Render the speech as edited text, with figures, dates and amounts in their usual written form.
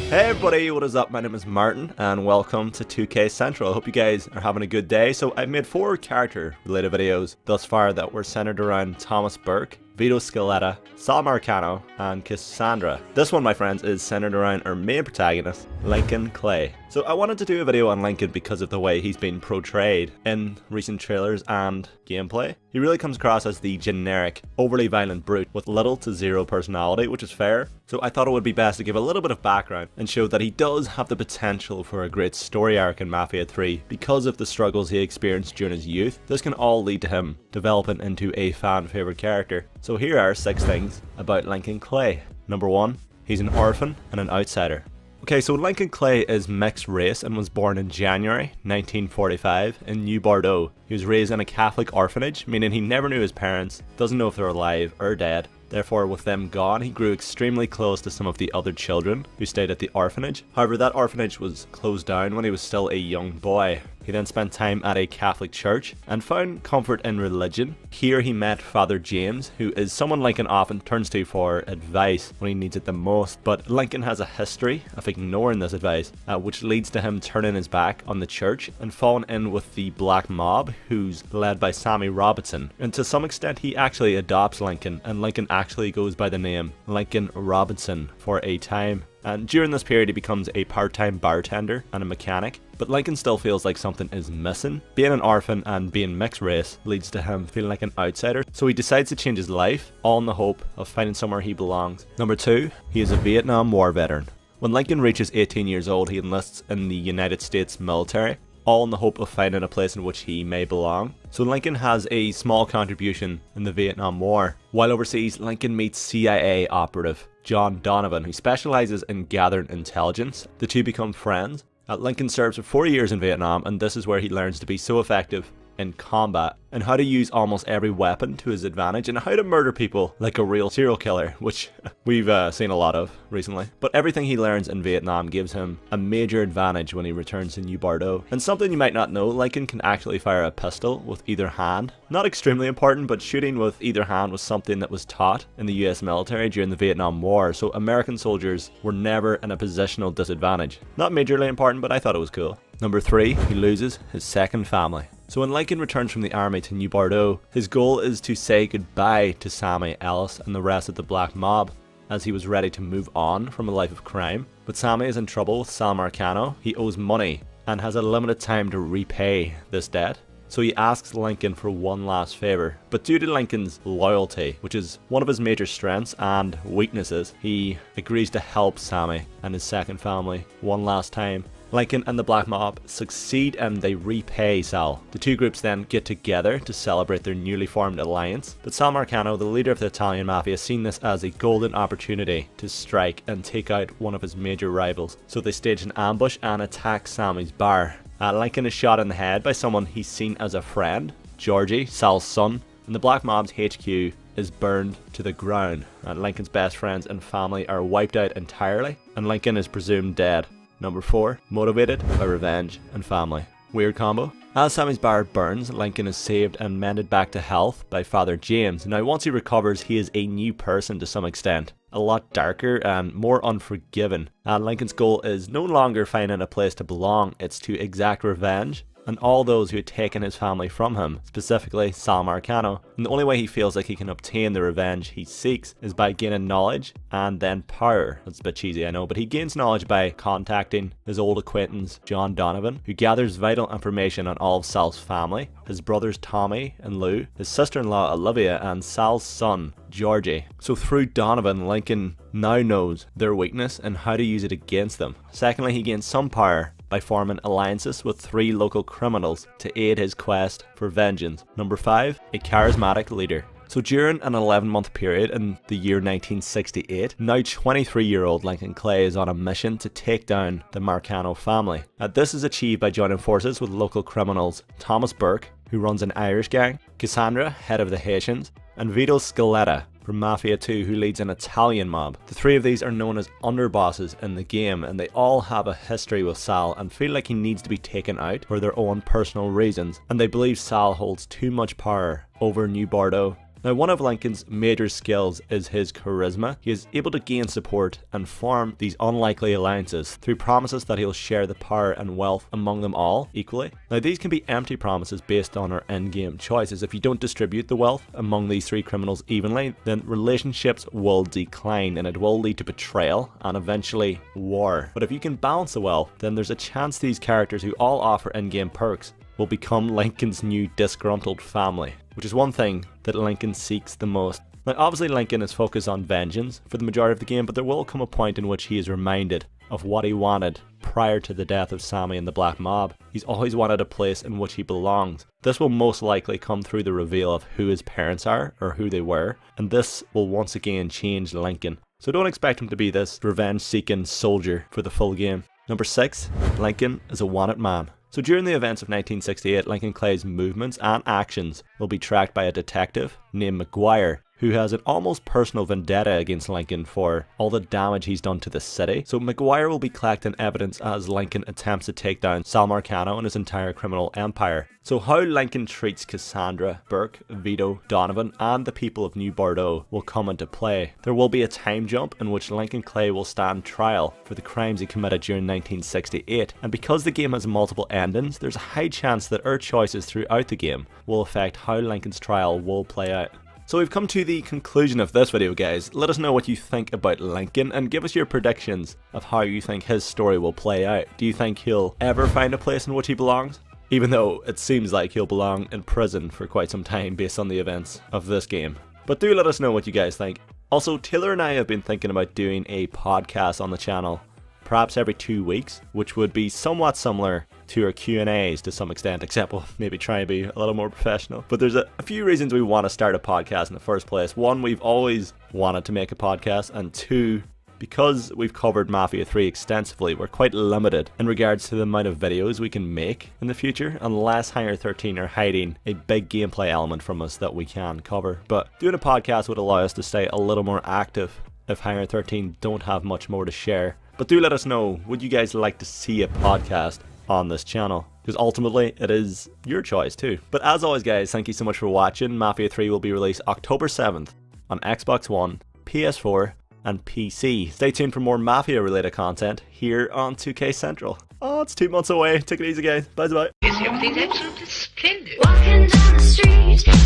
Hey everybody, what is up? My name is Martin and welcome to 2K Central. I hope you guys are having a good day. So I've made 4 character related videos thus far that were centered around Thomas Burke, Vito Scaletta, Sal Marcano, and Cassandra. This one, my friends, is centered around our main protagonist, Lincoln Clay. So I wanted to do a video on Lincoln because of the way he's been portrayed in recent trailers and gameplay. He really comes across as the generic, overly violent brute with little to zero personality, which is fair. So I thought it would be best to give a little bit of background and show that he does have the potential for a great story arc in Mafia 3 because of the struggles he experienced during his youth. This can all lead to him developing into a fan favorite character. So here are 6 things about Lincoln Clay. Number 1, he's an orphan and an outsider. Okay, so Lincoln Clay is mixed race and was born in January 1945 in New Bordeaux. He was raised in a Catholic orphanage, meaning he never knew his parents, doesn't know if they're alive or dead. Therefore, with them gone, he grew extremely close to some of the other children who stayed at the orphanage. However, that orphanage was closed down when he was still a young boy. He then spent time at a Catholic church and found comfort in religion. Here he met Father James, who is someone Lincoln often turns to for advice when he needs it the most. But Lincoln has a history of ignoring this advice, which leads to him turning his back on the church and falling in with the Black Mob, who's led by Sammy Robinson. And to some extent, he actually adopts Lincoln, and Lincoln actually goes by the name Lincoln Robinson for a time. And during this period he becomes a part-time bartender and a mechanic, but Lincoln still feels like something is missing. Being an orphan and being mixed race leads to him feeling like an outsider, so he decides to change his life, all in the hope of finding somewhere he belongs. Number 2, he is a Vietnam War veteran. When Lincoln reaches 18 years old, he enlists in the United States military, all in the hope of finding a place in which he may belong. So Lincoln has a small contribution in the Vietnam War. While overseas, Lincoln meets CIA operative John Donovan, who specializes in gathering intelligence. The two become friends. Lincoln serves for 4 years in Vietnam, and this is where he learns to be so effective in combat and how to use almost every weapon to his advantage and how to murder people like a real serial killer, which we've seen a lot of recently. But everything he learns in Vietnam gives him a major advantage when he returns to New Bordeaux. And something you might not know, Lincoln can actually fire a pistol with either hand. Not extremely important, but shooting with either hand was something that was taught in the US military during the Vietnam War, so American soldiers were never in a positional disadvantage. Not majorly important, but I thought it was cool. Number 3, he loses his second family. So when Lincoln returns from the army to New Bordeaux, his goal is to say goodbye to Sammy Ellis and the rest of the Black Mob, as he was ready to move on from a life of crime. But Sammy is in trouble with Sal Marcano. He owes money and has a limited time to repay this debt. So he asks Lincoln for one last favor, but due to Lincoln's loyalty, which is one of his major strengths and weaknesses, he agrees to help Sammy and his second family one last time. Lincoln and the Black Mob succeed and they repay Sal. The two groups then get together to celebrate their newly formed alliance, but Sal Marcano, the leader of the Italian Mafia, seen this as a golden opportunity to strike and take out one of his major rivals. So they stage an ambush and attack Sammy's bar. Lincoln is shot in the head by someone he's seen as a friend, Georgie, Sal's son, and the Black Mob's HQ is burned to the ground. Lincoln's best friends and family are wiped out entirely, and Lincoln is presumed dead. Number 4, motivated by revenge and family. Weird combo. As Sammy's bar burns, Lincoln is saved and mended back to health by Father James. Now once he recovers, he is a new person to some extent. A lot darker and more unforgiving. And Lincoln's goal is no longer finding a place to belong, it's to exact revenge and all those who had taken his family from him, specifically Sal Marcano. And the only way he feels like he can obtain the revenge he seeks is by gaining knowledge and then power. That's a bit cheesy, I know, but he gains knowledge by contacting his old acquaintance John Donovan, who gathers vital information on all of Sal's family, his brothers Tommy and Lou, his sister-in-law Olivia, and Sal's son Georgie. So through Donovan, Lincoln now knows their weakness and how to use it against them. Secondly, he gains some power by forming alliances with 3 local criminals to aid his quest for vengeance. Number 5, a charismatic leader. So during an 11-month period in the year 1968, now 23-year-old Lincoln Clay is on a mission to take down the Marcano family. This is achieved by joining forces with local criminals Thomas Burke, who runs an Irish gang, Cassandra, head of the Haitians, and Vito Scaletta from Mafia 2, who leads an Italian mob. The 3 of these are known as underbosses in the game, and they all have a history with Sal and feel like he needs to be taken out for their own personal reasons, and they believe Sal holds too much power over New Bordeaux. Now, one of Lincoln's major skills is his charisma. He is able to gain support and form these unlikely alliances through promises that he'll share the power and wealth among them all equally. Now, these can be empty promises based on our endgame choices. If you don't distribute the wealth among these three criminals evenly, then relationships will decline and it will lead to betrayal and eventually war. But if you can balance the wealth, then there's a chance these characters who all offer endgame perks will become Lincoln's new disgruntled family, which is one thing that Lincoln seeks the most. Now, obviously Lincoln is focused on vengeance for the majority of the game, but there will come a point in which he is reminded of what he wanted prior to the death of Sammy and the Black Mob. He's always wanted a place in which he belongs. This will most likely come through the reveal of who his parents are, or who they were, and this will once again change Lincoln. So don't expect him to be this revenge-seeking soldier for the full game. Number 6, Lincoln is a wanted man. So during the events of 1968, Lincoln Clay's movements and actions will be tracked by a detective named McGuire, who has an almost personal vendetta against Lincoln for all the damage he's done to the city. So McGuire will be collecting evidence as Lincoln attempts to take down Sal Marcano and his entire criminal empire. So how Lincoln treats Cassandra, Burke, Vito, Donovan, and the people of New Bordeaux will come into play. There will be a time jump in which Lincoln Clay will stand trial for the crimes he committed during 1968. And because the game has multiple endings, there's a high chance that our choices throughout the game will affect how Lincoln's trial will play out. So we've come to the conclusion of this video, guys. Let us know what you think about Lincoln and give us your predictions of how you think his story will play out. Do you think he'll ever find a place in which he belongs? Even though it seems like he'll belong in prison for quite some time based on the events of this game. But do let us know what you guys think. Also, Taylor and I have been thinking about doing a podcast on the channel, perhaps every 2 weeks, which would be somewhat similar to our Q&As to some extent, except we'll maybe try and be a little more professional. But there's a few reasons we want to start a podcast in the first place. One, we've always wanted to make a podcast, and two, because we've covered Mafia 3 extensively, we're quite limited in regards to the amount of videos we can make in the future, unless Hangar 13 are hiding a big gameplay element from us that we can cover. But doing a podcast would allow us to stay a little more active if Hangar 13 don't have much more to share. But do let us know, would you guys like to see a podcast on this channel? Because ultimately, it is your choice too. But as always, guys, thank you so much for watching. Mafia 3 will be released October 7th on Xbox One, PS4, and PC. Stay tuned for more Mafia related content here on 2K Central. Oh, it's 2 months away. Take it easy, guys. Bye bye. Everything's absolutely splendid. Walking down the street.